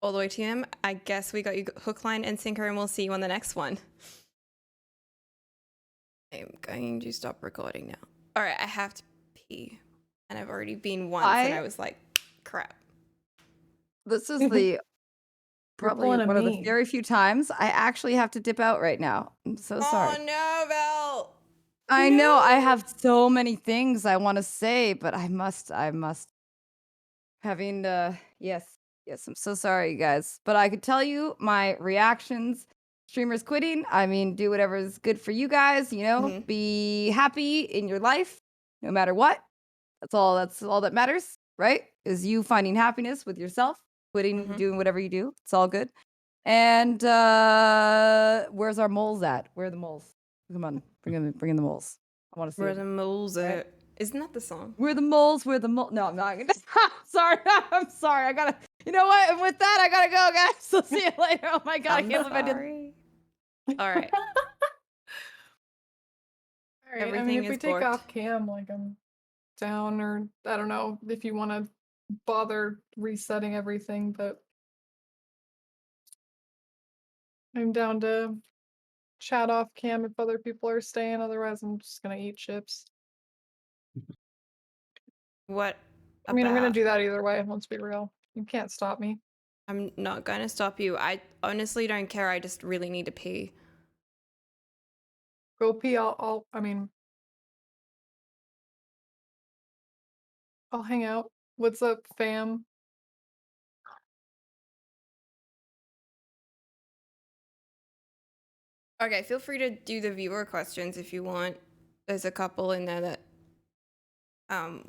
all the way to him. I guess we got you hook, line, and sinker, and we'll see you on the next one. I'm going to stop recording now. All right, I have to pee, and I've already been once, and I was like, crap. This is the probably pulling a one of the me. very few times I actually have to dip out right now. I'm so sorry. Oh no, Val. I know I have so many things I want to say, but I must having yes, I'm so sorry, you guys. But I could tell you my reactions. Streamers quitting. I mean, do whatever is good for you guys, you know, Mhm. be happy in your life, no matter what. That's all that matters, right? Is you finding happiness with yourself, quitting, Mhm. doing whatever you do. It's all good. And where's our moles at? Where are the moles? Come on, bring in the moles. I want to see Where them. the moles Right? at? Isn't that the song? We're the moles. We're the mole. No, I'm not. Sorry. I'm sorry. I gotta. You know what? And with that, I gotta go, guys. So see you later. Oh my god, I I'm can't believe I did. sorry. All right. All right. I mean, Everything if we is take borked. off cam, like I'm down, or I don't know if you want to bother resetting everything, but I'm down to chat off cam if other people are staying. Otherwise, I'm just gonna eat chips. What I mean, I'm gonna about? do that either way. Let's be real. You can't stop me. I'm not going to stop you. I honestly don't care. I just really need to pee. Go pee. I mean, I'll hang out. What's up, fam? Okay, feel free to do the viewer questions if you want. There's a couple in there that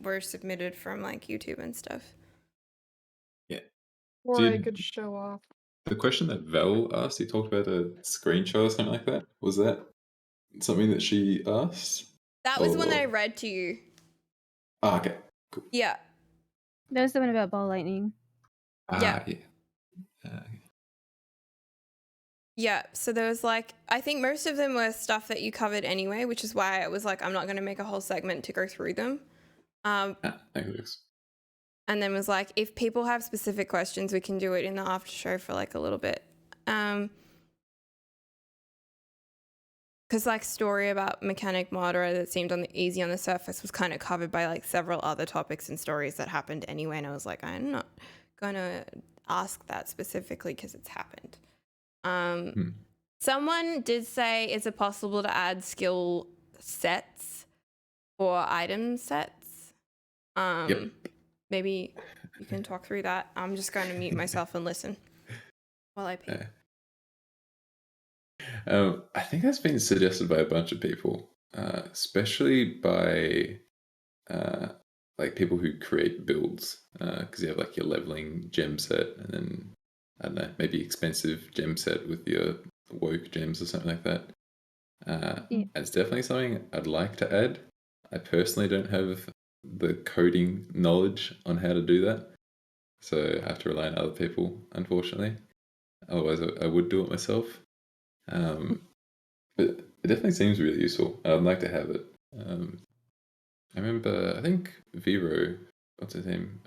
were submitted from like YouTube and stuff. Yeah. Or I Did could show off. the question that Val asked, you talked about a screenshot or something like that? Was that something that she asked? That was one that I Or- read to you. Ah, okay. Cool. Yeah. That was the one about ball lightning. Yeah. Yeah. Yeah, so there was like, I think most of them were stuff that you covered anyway, which is why I was like, I'm not going to make a whole segment to go through them. Thanks. And then was like, if people have specific questions, we can do it in the after show for like a little bit. Because like story about mechanic modder that seemed easy on the surface was kind of covered by like several other topics and stories that happened anyway. And I was like, I'm not going to ask that specifically because it's happened. Someone did say, is it possible to add skill sets or item sets? Yep. Maybe you can talk through that. I'm just going to mute myself and listen while I pee. I think that's been suggested by a bunch of people, especially by like people who create builds, because you have like your leveling gem set, and then I don't know, maybe expensive gem set with your woke gems or something like that. It's definitely something I'd like to add. I personally don't have the coding knowledge on how to do that, so I have to rely on other people, unfortunately. Otherwise, I would do it myself. But it definitely seems really useful. I'd like to have it. I remember, I think Vero, what's his name?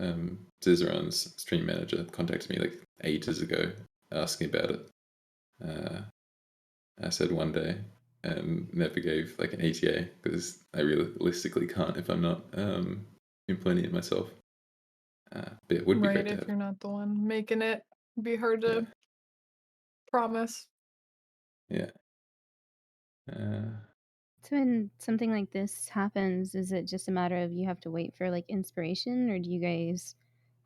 Zizeron's stream manager contacted me like ages ago asking about it. I said one day and never gave like an ETA because I realistically can't if I'm not implementing it myself. But it would be Right, great to if have. you're not the one making it, it'd be hard to promise. Yeah. So when something like this happens, is it just a matter of you have to wait for like inspiration, or do you guys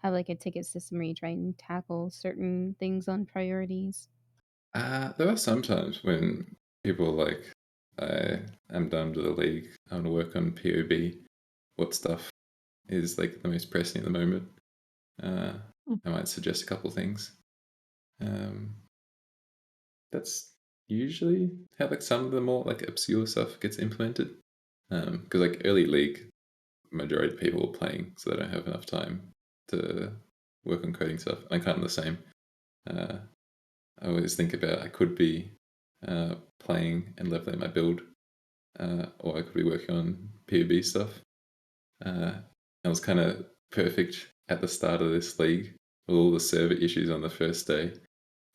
have like a ticket system where you try and tackle certain things on priorities? There are some times when people are like, I am done with the league, I want to work on POB. What stuff is like the most pressing at the moment? I might suggest a couple of things. That's usually how like some of the more like obscure stuff gets implemented. Because like early league, majority of people are playing, so they don't have enough time to work on coding stuff. I'm kind of the same. I always think about I could be playing and leveling my build, or I could be working on POB stuff. It was kind of perfect at the start of this league all the server issues on the first day,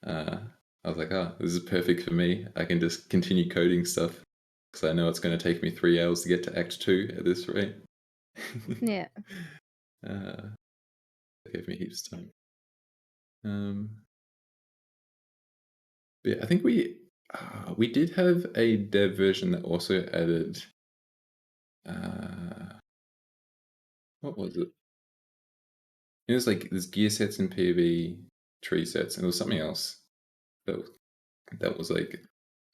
I was like, oh, this is perfect for me. I can just continue coding stuff because I know it's going to take me 3 hours to get to Act 2 at this rate. Yeah. That gave me heaps of time. But yeah, I think we did have a dev version that also added what was it? It was like there's gear sets and PV tree sets, and there was something else that was like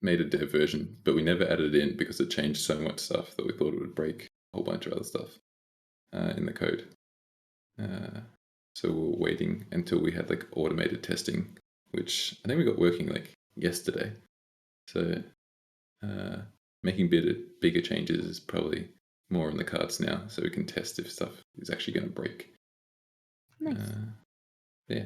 made a dev version, but we never added it in because it changed so much stuff that we thought it would break a whole bunch of other stuff in the code. So we were waiting until we had like automated testing, which I think we got working like yesterday. So making bigger changes is probably more on the cards now, so we can test if stuff is actually going to break. Nice. Yeah.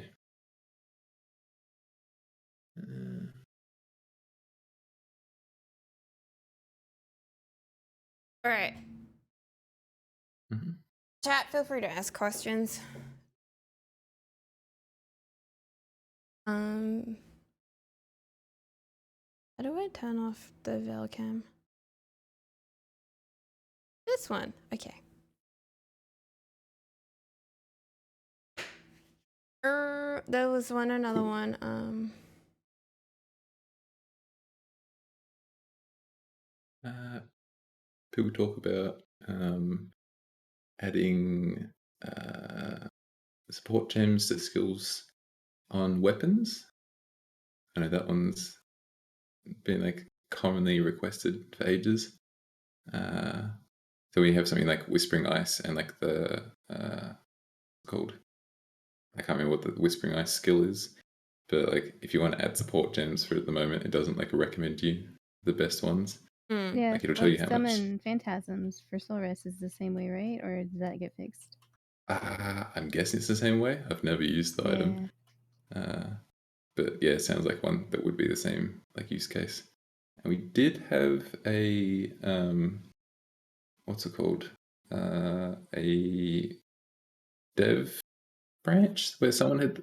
All right. Mhm. Chat, feel free to ask questions. How do I turn off the Velcam? This one. Okay. There was another one. People talk about adding support gems to skills on weapons. I know that one's been like commonly requested for ages. So we have something like Whispering Ice and like the called. I can't remember what the Whispering Ice skill is, but like if you want to add support gems for it at the moment, it doesn't like recommend you the best ones. Yeah, Like it'll tell you how much. summon phantasms for soul rest is the same way, right? Or did that get fixed? I'm guessing it's the same way. I've never used the item. But yeah, it sounds like one that would be the same like use case. And we did have a what's it called? A dev branch where someone had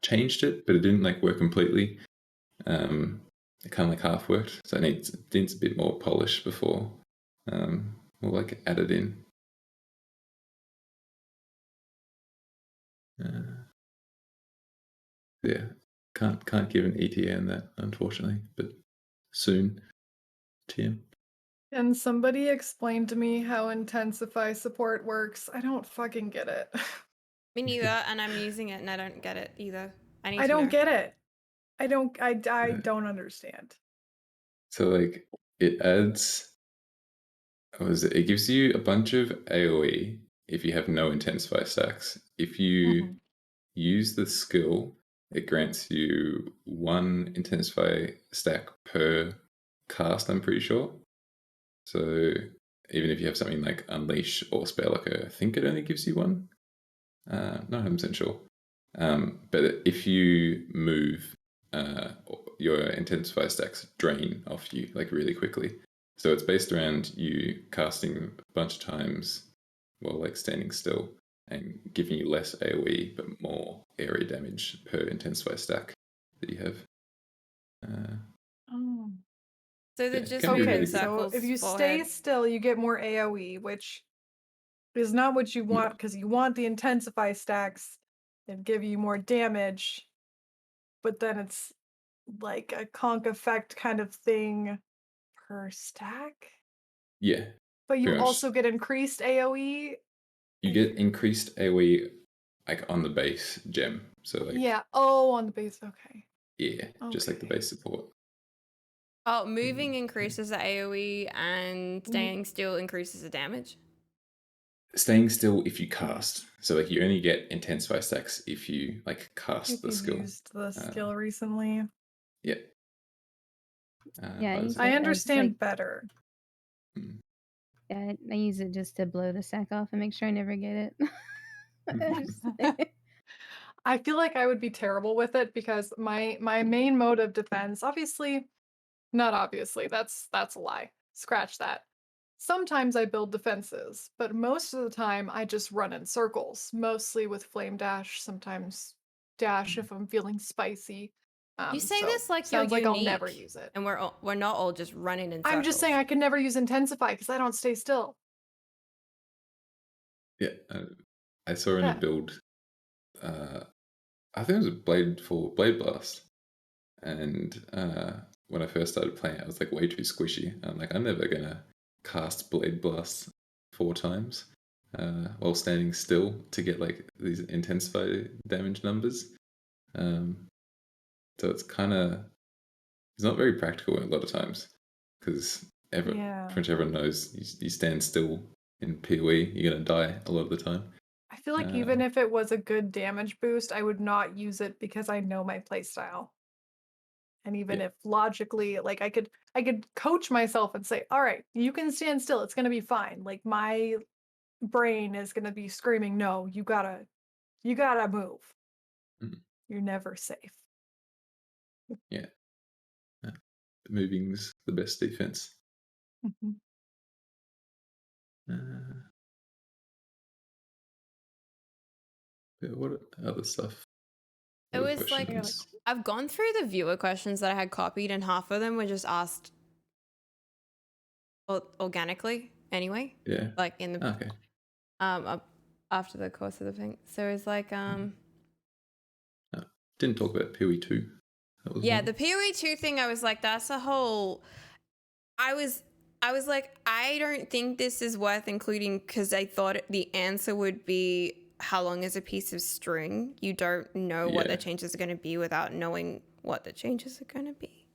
changed it, but it didn't like work completely. It kind of like half worked, so it needs a bit more polish before we'll like add it in. Yeah, can't give an ETA on that, unfortunately, but soon. TM. Can somebody explain to me how intensify support works? I don't fucking get it. Me neither, and I'm using it and I don't get it either. I need I to don't know. get it. I don't understand. So like it adds, it gives you a bunch of AoE if you have no intensify stacks. If you use the skill, it grants you 1 intensify stack per cast, I'm pretty sure. So even if you have something like Unleash or Spelllicker, I think it only gives you 1. Not 100% sure. But if you move, your intensify stacks drain off you like really quickly. So it's based around you casting a bunch of times while like standing still and giving you less AoE but more area damage per intensify stack that you have. Oh. So they're Yeah, just can be moving really Okay, good. so circles. if you forehead. stay still, you get more AoE, which is not what you want because you want the intensify stacks that give you more damage, but then it's like a conk effect kind of thing per stack. Yeah, But you pretty much. also get increased AoE. You get increased AoE like on the base gem. So like Yeah. Oh, on the base. Okay. yeah, just like the Okay. base support. Oh, moving increases the AoE and staying still increases the damage. Staying still if you cast. So like you only get intensify stacks if you like cast If the you've skill. used the skill recently. Yeah. Yeah, I use I it as, understand like, better. yeah, I use it just to blow the sack off and make sure I never get it. I feel like I would be terrible with it because my main mode of defense, not obviously, that's a lie. Scratch that. Sometimes I build defenses, but most of the time I just run in circles, mostly with flame dash, sometimes dash if I'm feeling spicy. You say So this like sounds you're like I'll never unique, use it. and we're not all just running in circles. I'm just saying I could never use intensify because I don't stay still. Yeah, I saw in a Yeah. build. I think it was Blade Blast, and when I first started playing, I was like way too squishy. I'm like, I'm never gonna cast Blade Blast 4 times while standing still to get like these intensify damage numbers. So it's not very practical a lot of times because pretty much everyone knows you stand still in PoE, you're gonna die a lot of the time. I feel like even if it was a good damage boost, I would not use it because I know my playstyle. And even if logically, like I could coach myself and say, all right, you can stand still, it's gonna be fine. Like my brain is gonna be screaming, no, you gotta move. Mhm. You're never safe. Yeah. Moving's the best defense. Mhm. What other stuff? It Other was like questions? I've gone through the viewer questions that I had copied, and half of them were just asked organically anyway. Yeah. Like in the Okay. after the course of the thing. So it's like Didn't talk about PoE 2. That was yeah, one. the PoE 2 thing, I was like, that's a whole. I was like, I don't think this is worth including because I thought the answer would be how long is a piece of string. You don't know what the changes are going to be without knowing what the changes are going to be.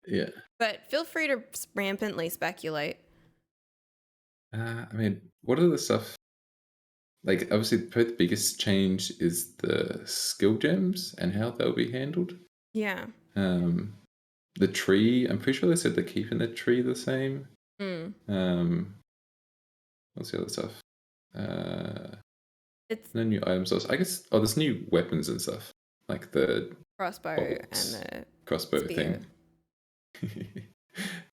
Yeah. But feel free to rampantly speculate. I mean, what are the stuff? Like, obviously, probably the biggest change is the skill gems and how they'll be handled. Yeah. The tree, I'm pretty sure they said they're keeping the tree the same. What's the other stuff? It's no new item source. I guess. Oh, there's new weapons and stuff, like the crossbow bolts, and the crossbow spear. thing.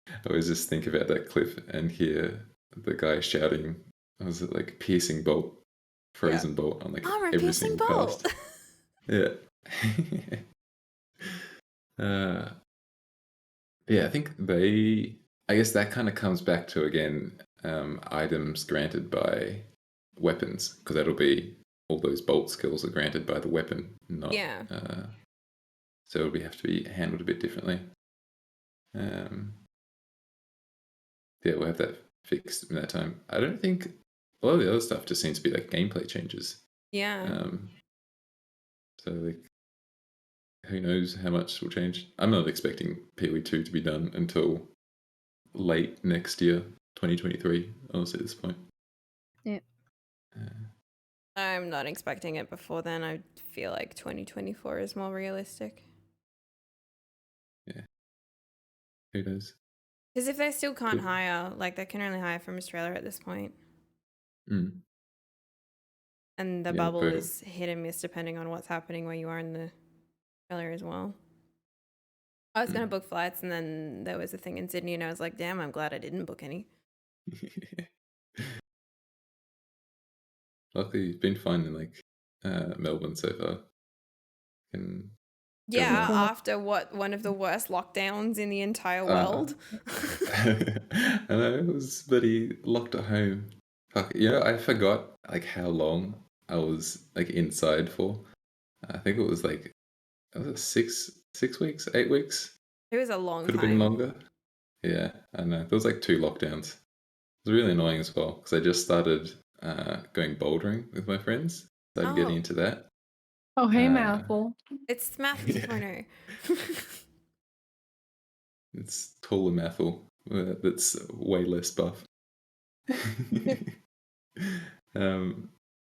I always just think about that clip and hear the guy shouting, was it like piercing bolt, frozen bolt on like Armor every piercing single bolt. cast. Yeah. Yeah, I think I guess that kind of comes back to, again, items granted by weapons, because that'll be all those bolt skills are granted by the weapon, not. Yeah. So it'll have to be handled a bit differently. Yeah, we'll have that fixed in that time. I don't think a lot of the other stuff just seems to be like gameplay changes. Yeah. So like, who knows how much will change? I'm not expecting PoE 2 to be done until late next year, 2023. Honestly, at this point. Yeah. I'm not expecting it before then. I feel like 2024 is more realistic. Yeah. Who knows? Because if they still can't hire, like they can only hire from Australia at this point. And the bubble is hit and miss depending on what's happening where you are in the Australia as well. I was going to book flights, and then there was a thing in Sydney, and I was like, damn, I'm glad I didn't book any. Luckily, you've been fine in like Melbourne so far. Yeah, after one of the worst lockdowns in the entire world. I know, it was bloody locked at home. Fuck, I forgot like how long I was like inside for. I think it was like, was it 6 weeks, 8 weeks? It was a long Could have time. been longer. Yeah, I know. There was like 2 lockdowns. It was really annoying as well because I just started going bouldering with my friends. Started getting into that. Oh, hey, Mathel. It's Math 2.0. It's taller Mathel that's way less buff.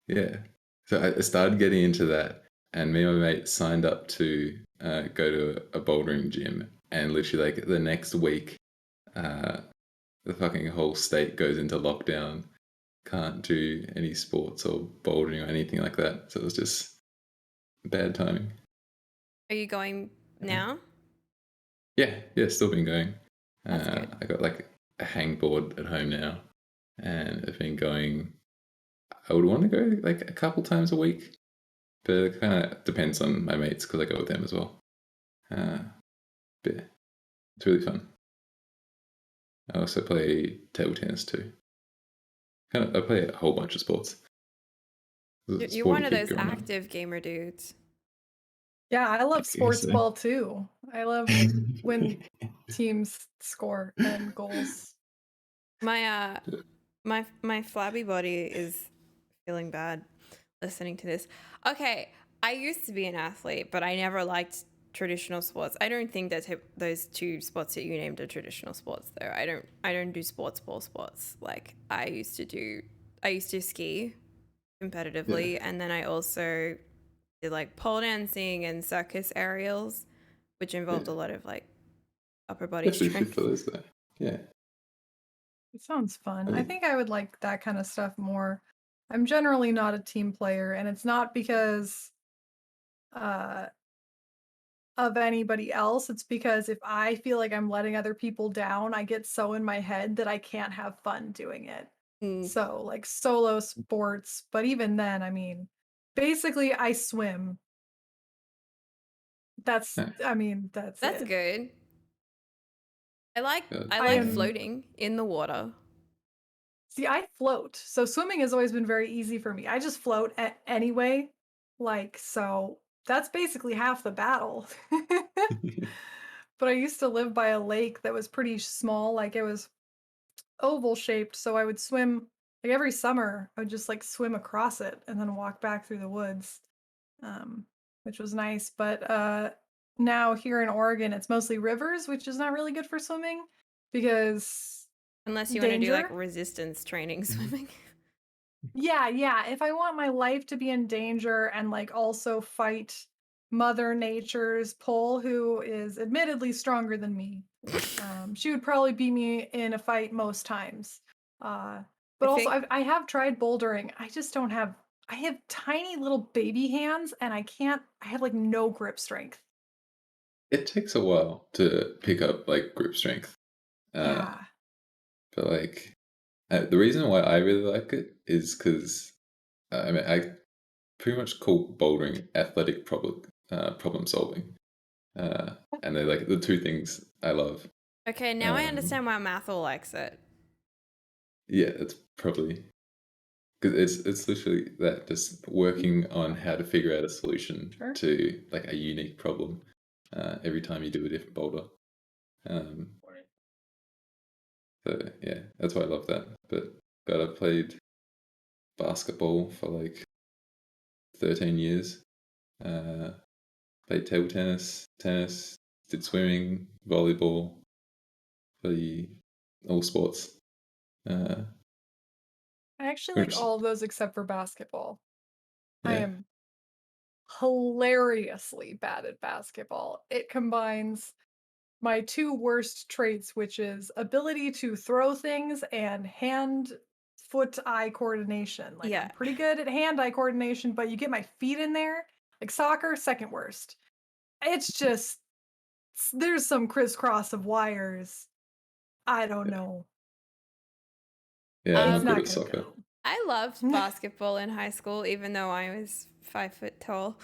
Yeah. So I started getting into that, and me and my mate signed up to go to a bouldering gym, and literally like the next week, the fucking whole state goes into lockdown. Can't do any sports or bouldering or anything like that. So it was just bad timing. Are you going now? Yeah, still been going. That's good. I got like a hangboard at home now, and I've been going. I would want to go like a couple times a week, but it kind of depends on my mates because I go with them as well. But yeah, it's really fun. I also play table tennis too. I play a whole bunch of sports. You're one of those active gamer dudes. Yeah, I love sports so. ball too. I love when teams score and goals. My my flabby body is feeling bad listening to this. Okay, I used to be an athlete, but I never liked traditional sports. I don't think that those two sports that you named are traditional sports though. I don't do sports ball sports. Like I used to ski competitively, and then I also did like pole dancing and circus aerials, which involved a lot of like upper body Definitely fit strength. for those though. Yeah. It sounds fun. I mean, think I would like that kind of stuff more. I'm generally not a team player, and it's not because uh, of anybody else. It's because if I feel like I'm letting other people down, I get so in my head that I can't have fun doing it. Mm. So, like solo sports, but even then, I mean, basically, I swim. That's, Yeah. I mean, that's it. good. I like am- floating in the water. See, I float. So swimming has always been very easy for me. I just float anyway. Like, so that's basically half the battle. But I used to live by a lake that was pretty small. Like, it was oval shaped. So I would swim, like, every summer, I would just like swim across it and then walk back through the woods, which was nice. But now here in Oregon, it's mostly rivers, which is not really good for swimming because Unless you want to do like danger. resistance training swimming. Yeah. If I want my life to be in danger and like also fight Mother Nature's pull, who is admittedly stronger than me, she would probably beat me in a fight most times. But I also, think I have tried bouldering. I just don't have. I have tiny little baby hands, and I can't. I have like no grip strength. It takes a while to pick up like grip strength. Yeah. But like the reason why I really like it is because I mean I pretty much call bouldering athletic problem solving, and they're like the two things I love. okay, now I understand why Mathel likes it. Yeah, it's probably because it's literally that, just working on how to figure out a solution Sure. to like a unique problem every time you do a different boulder. So yeah, that's why I love that. But God, I've played basketball for like 13 years. Played table tennis, did swimming, volleyball, play all sports. I actually Pretty like much, all of those except for basketball. I yeah. am hilariously bad at basketball. It combines my two worst traits, which is ability to throw things and hand foot eye coordination. Like, Yeah. I'm pretty good at hand eye coordination, but you get my feet in there, like soccer, second worst. It's just there's some crisscross of wires. I don't know. Yeah, I'm It's not good not at gonna soccer. go. I loved basketball in high school, even though I was 5 foot tall.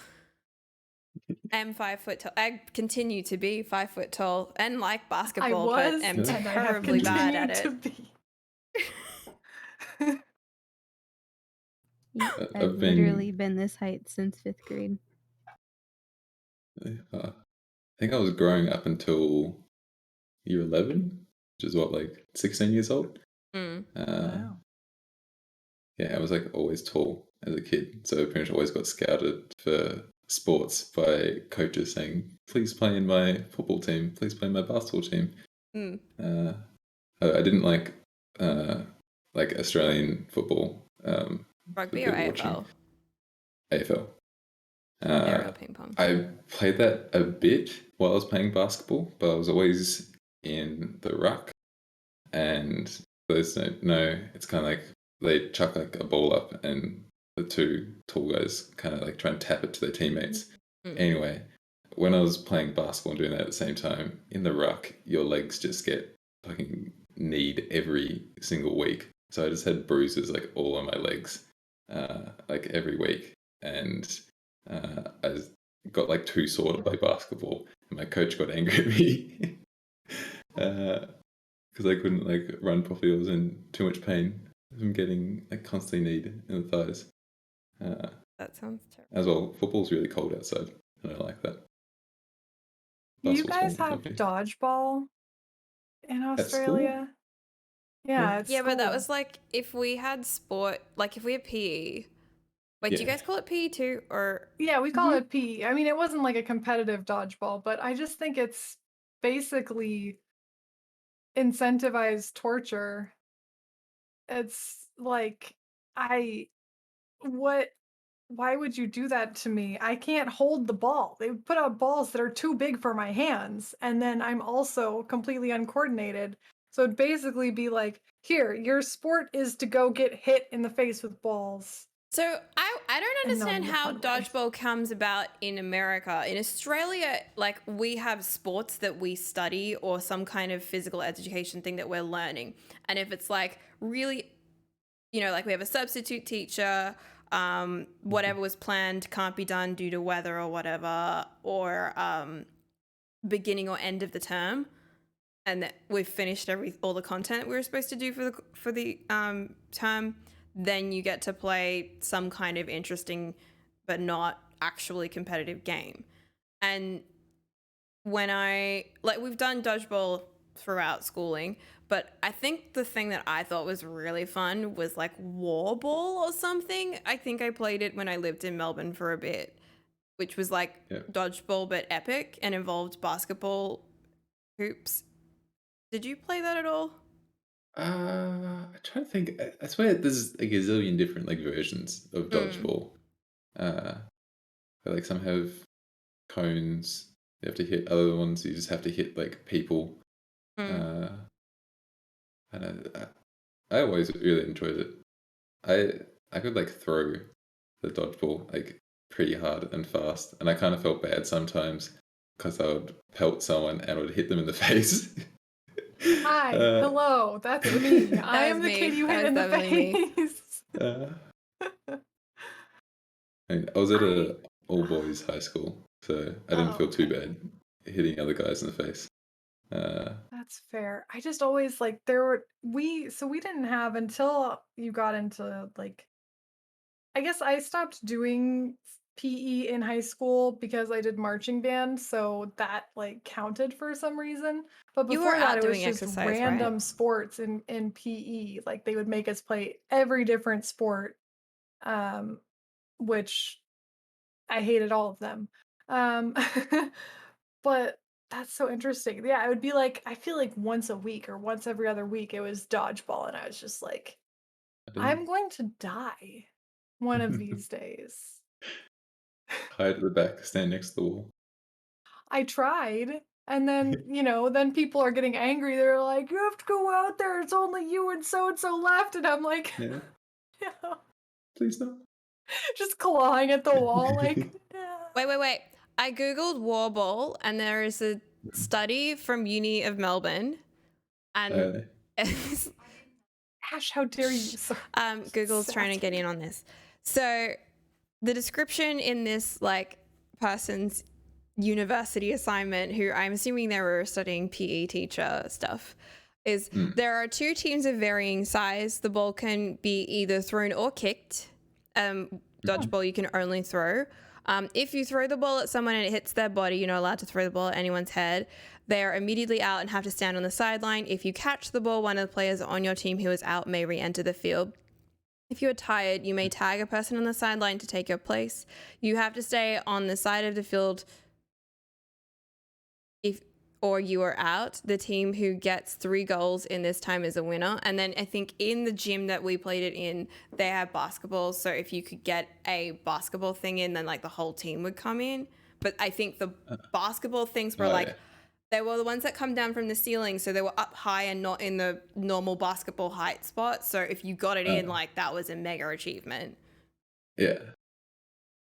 I'm 5 foot tall. I continue to be 5 foot tall and like basketball, was, but am and I have terribly bad at continued it. to be. I've literally been this height since 5th grade. I think I was growing up until year 11, which is what, like 16 years old. Wow. Yeah, I was like always tall as a kid, so pretty much always got scouted for sports by coaches saying, "Please play in my football team. Please play in my basketball team." I didn't like Australian football. Rugby for or people watching. AFL? AFL. Aerial ping pong. I played that a bit while I was playing basketball, but I was always in the ruck. And for those who don't know, it's kind of like they chuck like a ball up, and the two tall guys kind of like try and tap it to their teammates. Anyway, when I was playing basketball and doing that at the same time, in the ruck, your legs just get fucking kneed every single week. So I just had bruises like all on my legs, like every week. And I got like too sore to play basketball, and my coach got angry at me because I couldn't like run properly. I was in too much pain from getting like constantly kneed in the thighs. That sounds terrible. As well, football's really cold outside, and I like that. You Basketball's guys warm have and comfy. dodgeball in At school? Australia? Yeah, at Yeah, but that school. was like if we had sport, like if we had PE. Wait, do you Yeah. guys call it PE too, or Yeah, we call it PE. I mean, it wasn't like a competitive dodgeball, but I just think it's basically incentivized torture. It's like, I, what, why would you do that to me? I can't hold the ball. They put out balls that are too big for my hands, and then I'm also completely uncoordinated. So it'd basically be like, here, your sport is to go get hit in the face with balls. So I don't And not understand in a how fun way. dodgeball comes about in America. In Australia, like we have sports that we study or some kind of physical education thing that we're learning. And if it's like really, like we have a substitute teacher, whatever was planned can't be done due to weather or whatever, or beginning or end of the term, and that we've finished all the content we were supposed to do for the term, then you get to play some kind of interesting but not actually competitive game. And when we've done dodgeball throughout schooling, but I think the thing that I thought was really fun was like warball or something. I think I played it when I lived in Melbourne for a bit, which was like dodgeball but epic and involved basketball hoops. Did you play that at all? I'm trying to think. I swear there's a gazillion different like versions of dodgeball. Like some have cones. You have to hit other ones. You just have to hit like people. And I always really enjoyed it. I could like throw the dodgeball like pretty hard and fast, and I kind of felt bad sometimes because I would pelt someone and would hit them in the face. Hi, hello, that's me. I was am the me. kid you That hit was in the definitely me. face. I was at a all boys high school, so I didn't feel too okay. bad hitting other guys in the face. That's fair. I just always like we didn't have until you got into like, I guess I stopped doing PE in high school because I did marching band, so that like counted for some reason. But You were before that, out it was doing just exercise, random right? sports in PE. Like they would make us play every different sport, which I hated all of them. Um, but that's so interesting. Yeah, it would be like, I feel like once a week or once every other week it was dodgeball, and I was just like, I didn't I'm going to die one of these days. hide at the back, stand next to the wall. I tried, and then, then people are getting angry. They're like, you have to go out there. It's only you and so left. And I'm like, Yeah, yeah, please no. just clawing at the wall, like, Wait. I googled warball, and there is a study from Uni of Melbourne, and Ash, how dare you? So Google's trying to sassy. get in on this. So the description in this like person's university assignment, who I'm assuming they were studying PE teacher stuff, is there are two teams of varying size. The ball can be either thrown or kicked. Dodgeball you can only throw. If you throw the ball at someone and it hits their body, you're not allowed to throw the ball at anyone's head. They are immediately out and have to stand on the sideline. If you catch the ball, one of the players on your team who is out may re-enter the field. If you are tired, you may tag a person on the sideline to take your place. You have to stay on the side of the field or you are out. The team who gets 3 goals in this time is a winner. And then I think in the gym that we played it in, they have basketballs. So if you could get a basketball thing in, then like the whole team would come in. But I think the basketball things were they were the ones that come down from the ceiling. So they were up high and not in the normal basketball height spot. So if you got it in, like that was a mega achievement. Yeah.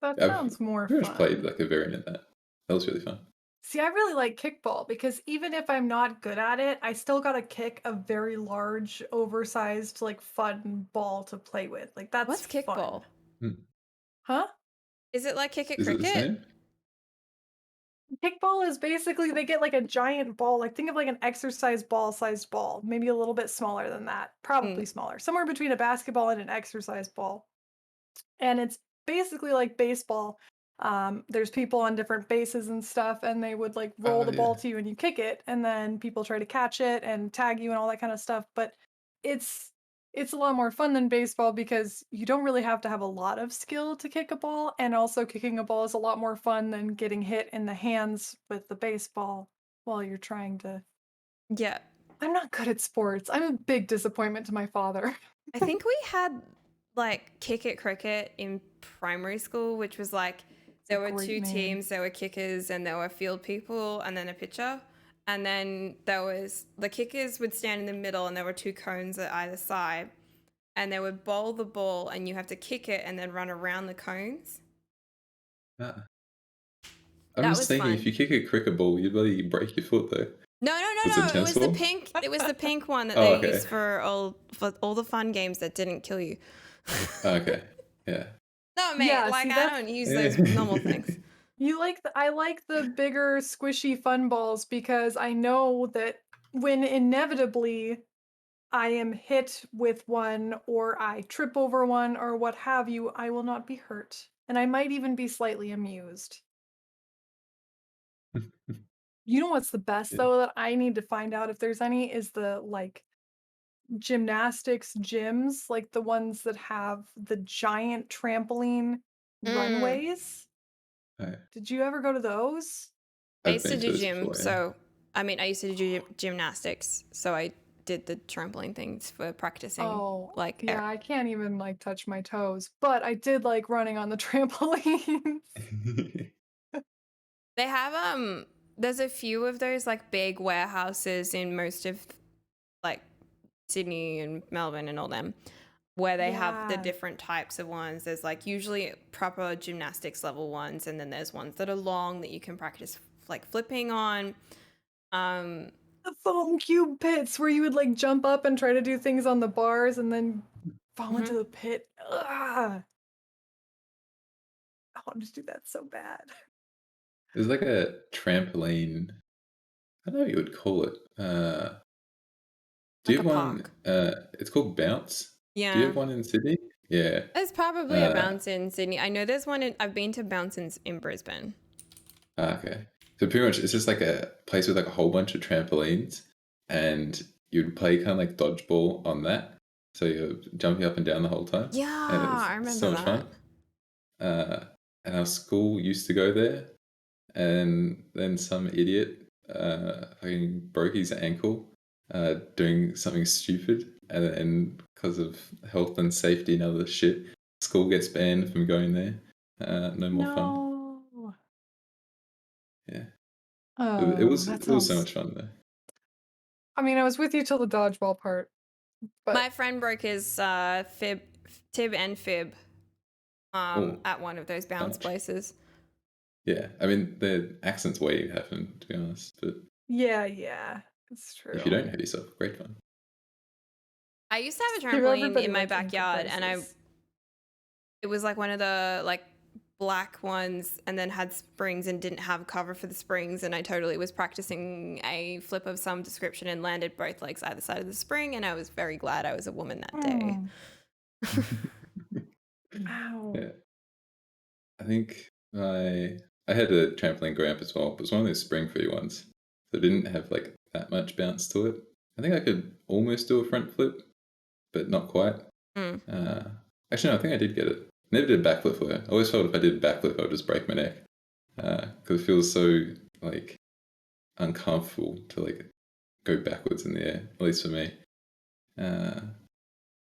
That I've sounds more pretty much played fun. like a variant of that. That was really fun. See, I really like kickball because even if I'm not good at it, I still got to kick a very large, oversized, like fun ball to play with. Like that's What's kickball? fun. Huh? Is it like Kick It Is it the Cricket? same? Kickball is basically they get like a giant ball, like think of like an exercise ball sized ball, maybe a little bit smaller than that, probably smaller, somewhere between a basketball and an exercise ball. And it's basically like baseball. There's people on different bases and stuff, and they would like roll Oh the ball yeah. to you and you kick it, and then people try to catch it and tag you and all that kind of stuff. But it's it's a lot more fun than baseball because you don't really have to have a lot of skill to kick a ball, and also kicking a ball is a lot more fun than getting hit in the hands with the baseball while you're trying to. Yeah. I'm not good at sports. I'm a big disappointment to my father. I think we had like Kick It Cricket in primary school, which was like there were great two name. teams, there were kickers and there were field people and then a pitcher. And then there was the kickers would stand in the middle and there were two cones at either side. And they would bowl the ball and you have to kick it and then run around the cones. Ah. I'm That just was thinking, fun. if you kick a cricket ball, you'd really break your foot though. No, Was it it tennis was the ball? pink. It was the pink one that Oh, they okay. used for all the fun games that didn't kill you. Oh, okay. Yeah. No, mate. Yeah, Like see, I that's don't use those normal things. I like the bigger squishy fun balls because I know that when inevitably I am hit with one or I trip over one or what have you, I will not be hurt. And I might even be slightly amused. You know what's the best Yeah. though that I need to find out if there's any is the like gymnastics gyms, like the ones that have the giant trampoline runways. Alright. Did you ever go to those? I I've used to been to do this gym, before, yeah. so I mean, I used to do gymnastics, so I did the trampoline things for practicing. Oh, Like, yeah, I can't even like touch my toes, but I did like running on the trampolines. they have there's a few of those like big warehouses in most of like Sydney and Melbourne and all them, where they have the Yeah. different types of ones. There's like usually proper gymnastics level ones, and then there's ones that are long that you can practice like flipping on. The foam cube pits where you would like jump up and try to do things on the bars and then fall into the pit. Ugh. I want to do that so bad. There's like a trampoline. I don't know what you would call it. Do you Like have a one? park. It's called Bounce. Do you Yeah. have one in Sydney? Yeah. There's probably a bounce in Sydney. I know there's one I've been to bounce in Brisbane. Okay. So pretty much, it's just like a place with like a whole bunch of trampolines, and you'd play kind of like dodgeball on that. So you're jumping up and down the whole time. Yeah, And it's I remember so much that. fun. And our school used to go there, and then some idiot fucking broke his ankle doing something stupid, and then because of health and safety and other shit, school gets banned from going there. No more fun. No. Yeah, it Oh, was that so sounds. much fun though. I mean, I was with you till the dodgeball part, but My friend broke his tib and fib Oh, at one of those bounce ouch. places. Yeah, I mean the accent's way happen to be honest, but yeah, it's if you true. don't hurt yourself, great fun. I used to have a Give trampoline everybody in my like ankle backyard, and braces. it was like one of the like black ones, and then had springs and didn't have cover for the springs, and I totally was practicing a flip of some description and landed both legs either side of the spring, and I was very glad I was a woman that day. Ow. Yeah, I think I had a trampoline growing up as well, but it was one of those spring-free ones, so it didn't have like that much bounce to it. I think I could almost do a front flip, but not quite. Mm. Actually, no, I think I did get it. Never did a backflip though. I always felt if I did a backflip, I would just break my neck because it feels so like uncomfortable to like go backwards in the air. At least for me. I know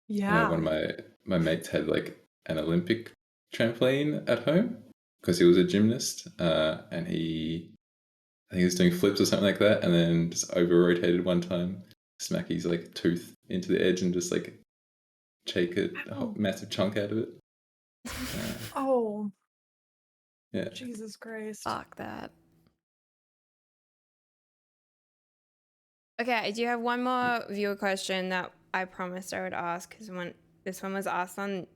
Yeah. one of my mates had like an Olympic trampoline at home because he was a gymnast, and I think he was doing flips or something like that, and then just over rotated one time, smack his like tooth into the edge and just like shake a Ow. massive chunk out of it. Oh, Yeah. Jesus Christ. Fuck that. Okay, I do have one more viewer question that I promised I would ask because this one was asked on.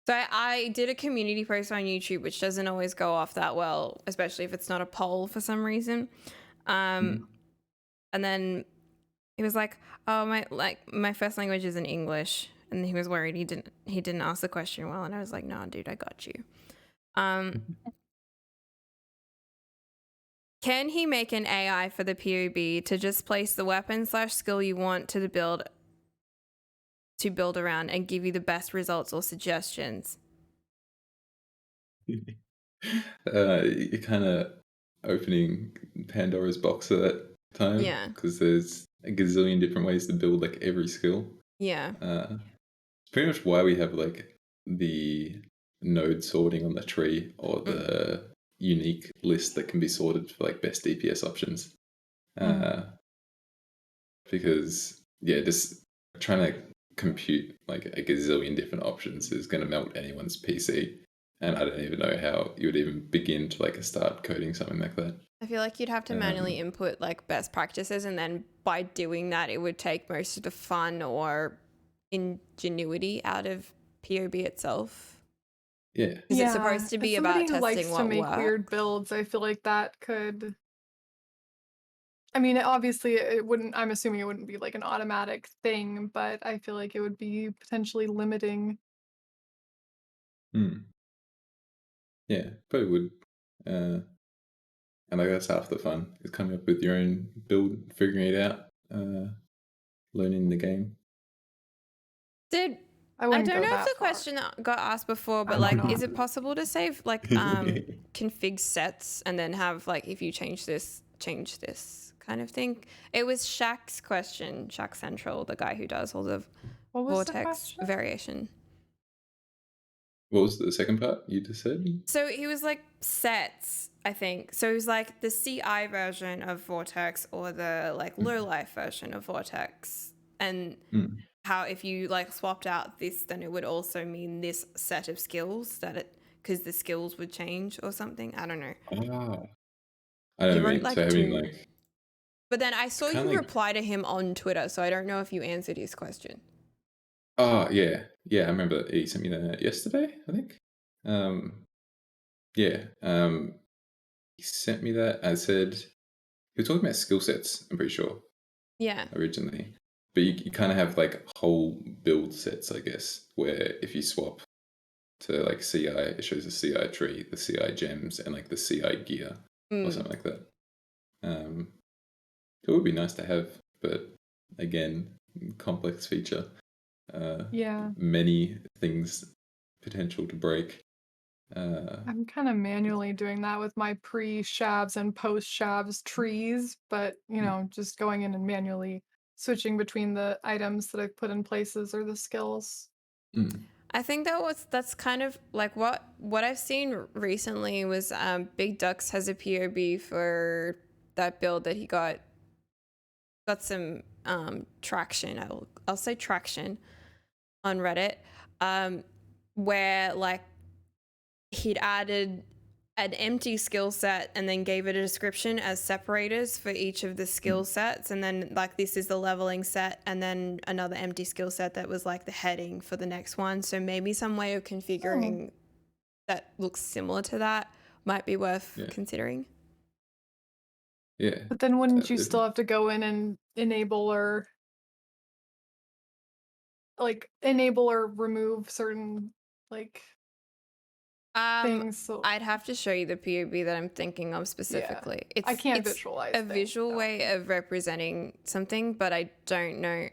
So I did a community post on YouTube, which doesn't always go off that well, especially if it's not a poll for some reason. And then he was like, "Oh, my first language isn't English," and he was worried he didn't ask the question well, and I was like, "No, dude, I got you." Can he make an AI for the POB to just place the weapon/skill you want to build around and give you the best results or suggestions? You're kind of opening Pandora's box at that time. Yeah. Because there's a gazillion different ways to build like every skill. Yeah. It's pretty much why we have like the node sorting on the tree or the unique list that can be sorted for like best DPS options. Because just trying to compute like a gazillion different options is going to melt anyone's PC, and I don't even know how you would even begin to like start coding something like that. I feel like you'd have to manually input like best practices, and then by doing that, it would take most of the fun or ingenuity out of POB itself. Yeah. Is it supposed to be as about somebody who testing likes what to make weird works? builds, I feel like that could. I mean, obviously, it wouldn't. I'm assuming it wouldn't be like an automatic thing, but I feel like it would be potentially limiting. Yeah, probably would. And I guess half the fun is coming up with your own build, figuring it out, learning the game. I wouldn't don't go know if that the far. question got asked before, but I'm like, not. is it possible to save like config sets and then have like, if you change this kind of thing? It was Shaq's question, Shaq Central, the guy who does all the What was the vortex question? variation. What was the second part you just said? So he was like sets, I think. So it was like the CI version of Vortex or the like low life version of Vortex. And how if you like swapped out this, then it would also mean this set of skills because the skills would change or something. I don't know. I don't He wrote mean like so having two. like. But then I saw you like, reply to him on Twitter, so I don't know if you answered his question. Oh yeah. I remember he sent me that yesterday, I think. He sent me that. I said he was talking about skill sets, I'm pretty sure. Yeah. Originally. But you kind of have like whole build sets, I guess, where if you swap to like CI, it shows the CI tree, the CI gems, and like the CI gear or something like that. It would be nice to have, but again, complex feature. Many things potential to break. I'm kind of manually doing that with my pre-shavs and post-shavs trees, but just going in and manually switching between the items that I've put in places or the skills. I think that's kind of like what I've seen recently was Big Ducks has a POB for that build that he got some traction. I'll say traction on Reddit, where like he'd added an empty skill set and then gave it a description as separators for each of the skill sets, and then like this is the leveling set, and then another empty skill set that was like the heading for the next one. So maybe some way of configuring that looks similar to that might be worth considering. Yeah. But then wouldn't you still have to go in and enable or remove certain like things? So I'd have to show you the POB that I'm thinking of specifically. I can't it's visualize a visual way of representing something, but I don't know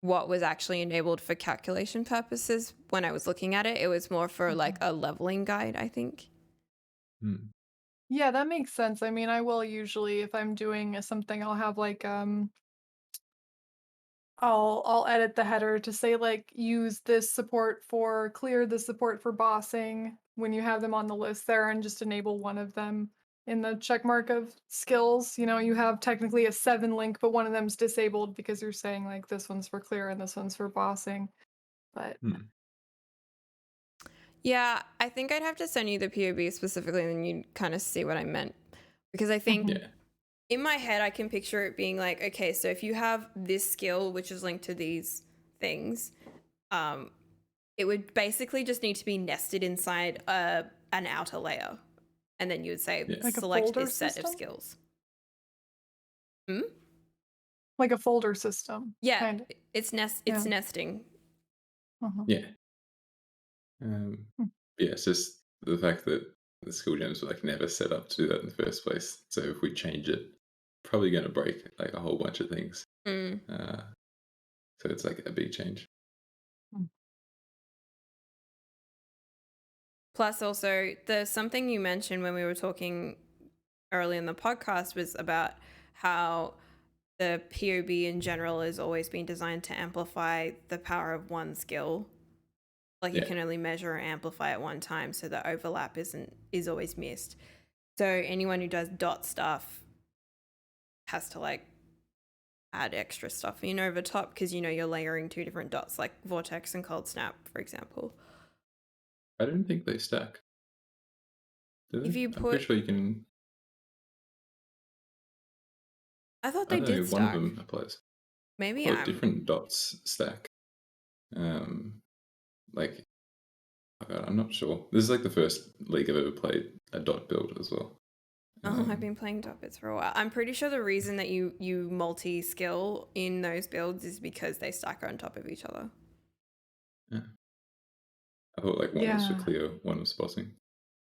what was actually enabled for calculation purposes when I was looking at it. It was more for like a leveling guide, I think. Yeah, that makes sense. I mean, I will usually, if I'm doing something, I'll have like I'll edit the header to say like use this support for clear, this support for bossing when you have them on the list there, and just enable one of them in the checkmark of skills. You have technically a 7 link, but one of them's disabled because you're saying like this one's for clear and this one's for bossing. But yeah, I think I'd have to send you the POB specifically, and then you'd kind of see what I meant, because I think in my head I can picture it being like, okay, so if you have this skill which is linked to these things, it would basically just need to be nested inside an outer layer, and then you would say Yeah. Like a select folder this set of system? skills. Like a folder system. Yeah, Kind it's Yeah. nesting. of. Yeah. Yeah, it's just the fact that the skill gems were like never set up to do that in the first place. So if we change it, probably going to break like a whole bunch of things. Mm. So it's like a big change. Plus, also, there's something you mentioned when we were talking early in the podcast was about how the POB in general has always been designed to amplify the power of one skill. Like you Yeah. can only measure or amplify at one time, so the overlap is always missed. So anyone who does dot stuff has to like add extra stuff in over top because you're layering two different dots, like vortex and cold snap, for example. I don't think they stack. Do they? If you I'm pretty put, sure you can. I thought I they don't know, did one of stack. them applies. Maybe Or I'm different dots stack. Like, oh God, I'm not sure. This is like the first league I've ever played a dot build as well. I've been playing dot bits for a while. I'm pretty sure the reason that you multi-skill in those builds is because they stack on top of each other. Yeah. I thought like one was for Yeah. clear, one was bossing.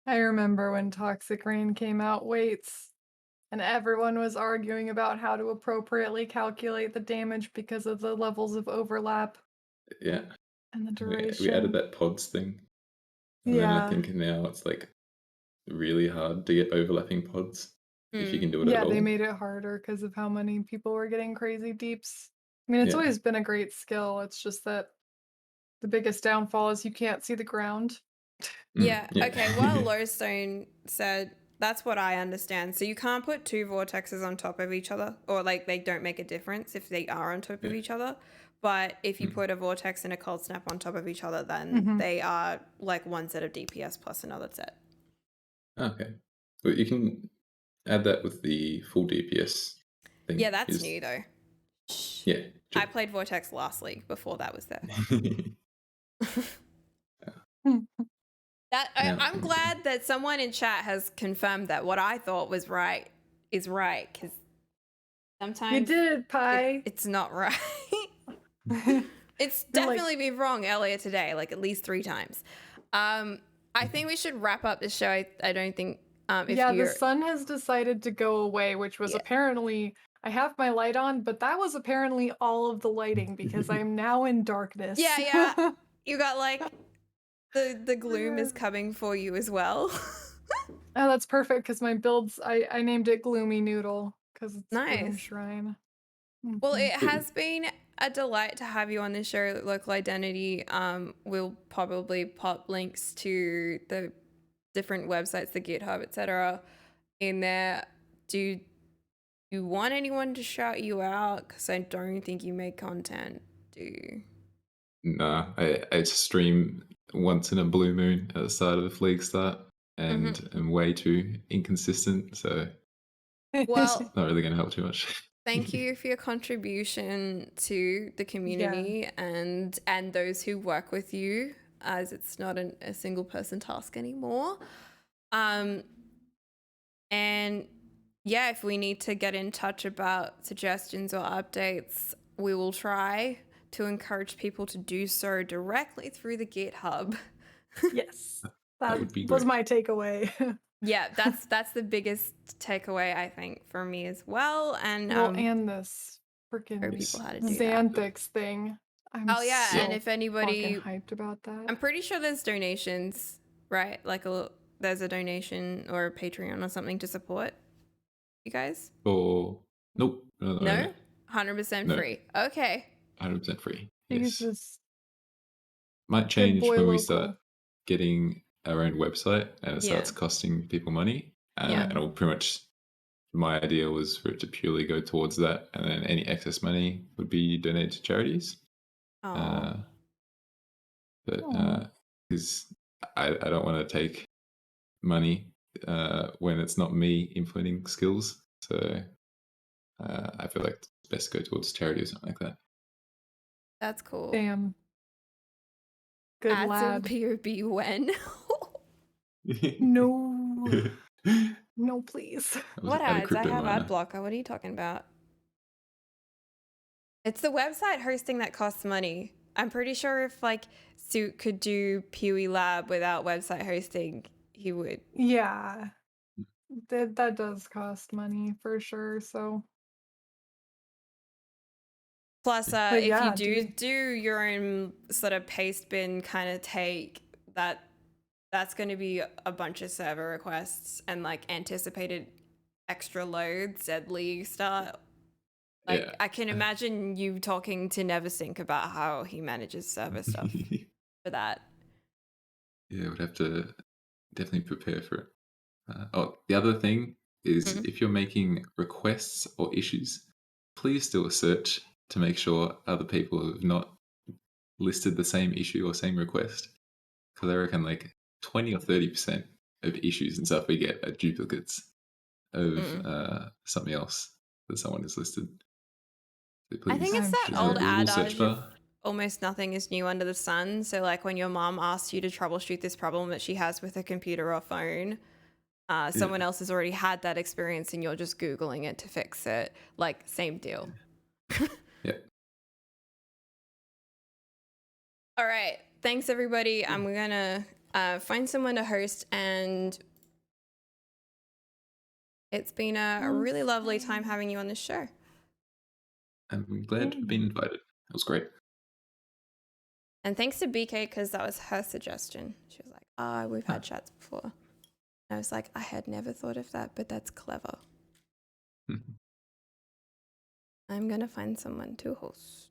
I remember when Toxic Rain came out, weights, and everyone was arguing about how to appropriately calculate the damage because of the levels of overlap Yeah. and the We duration. added that pods thing. And then I think now it's like really hard to get overlapping pods if you can do it at Yeah, all. they made it harder because of how many people were getting crazy deeps. I mean, it's Yeah. always been a great skill. It's just that the biggest downfall is you can't see the ground. Yeah. Okay. Well, Lowstone said that's what I understand. So you can't put two vortexes on top of each other, or like they don't make a difference if they are on top of each other. But if you put a vortex and a cold snap on top of each other, then they are like one set of DPS plus another set. Okay. But you can add that with the full DPS thing. Yeah, that's new though. Yeah. I played Vortex last league before that was there. I'm glad that someone in chat has confirmed that what I thought was right is right, because sometimes You did it, Pie. it's not right. It's definitely been wrong earlier today, like at least 3 times. I think we should wrap up the show. I don't think the sun has decided to go away, which was apparently, I have my light on, but that was apparently all of the lighting because I'm now in darkness. Yeah. You got like the gloom is coming for you as well. Oh, that's perfect because my builds, I named it Gloomy Noodle because it's Gloom Nice. Shrine. Well, it has been a delight to have you on the show, Local Identity. We'll probably pop links to the different websites, the GitHub, etc. in there. Do you want anyone to shout you out? Because I don't think you make content, do you? Nah, I stream once in a blue moon at the start of league start, and I'm way too inconsistent, so Well, it's not really going to help too much. thank you for your contribution to the community and those who work with you, as it's not a single person task anymore. And yeah, if we need to get in touch about suggestions or updates, we will try to encourage people to do so directly through the GitHub. Yes, That would be was great. my takeaway. Yeah, that's the biggest takeaway, I think, for me as well. And and this show freaking people how to do that. Xanthix thing. I'm and if anybody, fucking hyped about that. I'm pretty sure there's donations, right? Like there's a donation or a Patreon or something to support you guys. Or nope, No, 100% free. Okay. 100% free. Yes, Jesus. might change boy when we local. start getting our own website and it starts costing people money. And it'll pretty much. My idea was for it to purely go towards that, and then any excess money would be donated to charities. But because I don't want to take money when it's not me implementing skills, so I feel like it's best to go towards charity or something like that. That's cool. Damn. Good Ads lad. and POB when? No. No, please. What At a ads? I crypto have ad miner. blocker. What are you talking about? It's the website hosting that costs money. I'm pretty sure if like Suit could do Pewee Lab without website hosting, he would. Yeah. That does cost money for sure, so. Plus, But if you yeah, do dude. do your own sort of paste bin kind of take, that's going to be a bunch of server requests and like anticipated extra loads, deadly start. Like Yeah. I can imagine you talking to Neversink about how he manages server stuff for that. Yeah, would have to definitely prepare for it. The other thing is Mhm. if you're making requests or issues, please do a search to make sure other people have not listed the same issue or same request. Because I reckon like 20 or 30% of issues and stuff we get are duplicates of something else that someone has listed. So I think please, it's I'm that there's a old sure. Google search adage of bar. almost nothing is new under the sun. So like when your mom asks you to troubleshoot this problem that she has with a computer or phone, someone else has already had that experience and you're just Googling it to fix it. Like same deal. Yeah. All right. Thanks everybody. I'm gonna find someone to host, and it's been a really lovely time having you on this show. I'm glad to have been invited. It was great. And thanks to BK because that was her suggestion. She was like, "Oh, we've had chats before." And I was like, "I had never thought of that, but that's clever." I'm gonna find someone to host.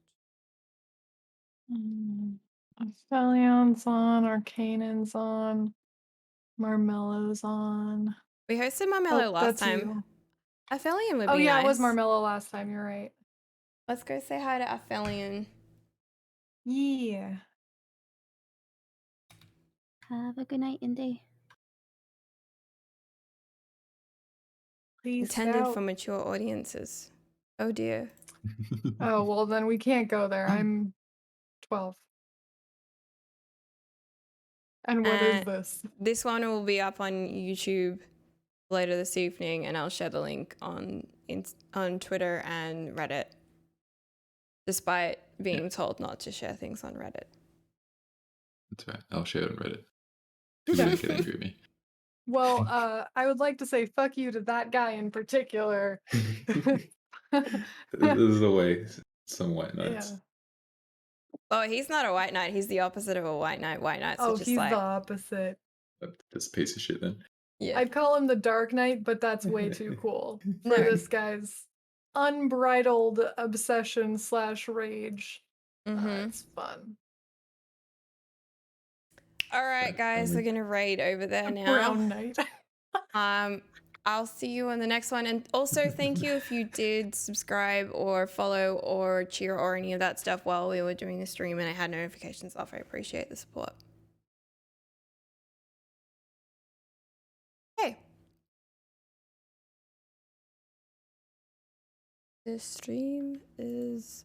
Aphelions on, Arcanon's on, Marmelo's on. We hosted Marmello last that's time. you. Aphelion would Oh be yeah, nice. it was Marmelo last time, you're right. Let's go say hi to Aphelion. Yeah. Have a good night and day. Please Intended out. for mature audiences. Oh dear. Oh, well then we can't go there. I'm 12. And what is this? This one will be up on YouTube later this evening, and I'll share the link on Twitter and Reddit, despite being told not to share things on Reddit. That's right. I'll share it on Reddit. People don't get angry at me. Well, I would like to say fuck you to that guy in particular. There's always some white knights. Yeah. Oh, he's not a white knight. He's the opposite of a white knight. White knights are Oh, just he's like, the opposite. That's a piece of shit then. yeah. I'd call him the Dark Knight, but that's way too cool for No. this guy's unbridled obsession / rage. It's fun. All right, guys, we're gonna raid over there now. Brown Knight. I'll see you on the next one. And also thank you if you did subscribe or follow or cheer or any of that stuff while we were doing the stream and I had notifications off. I appreciate the support. Hey. The stream is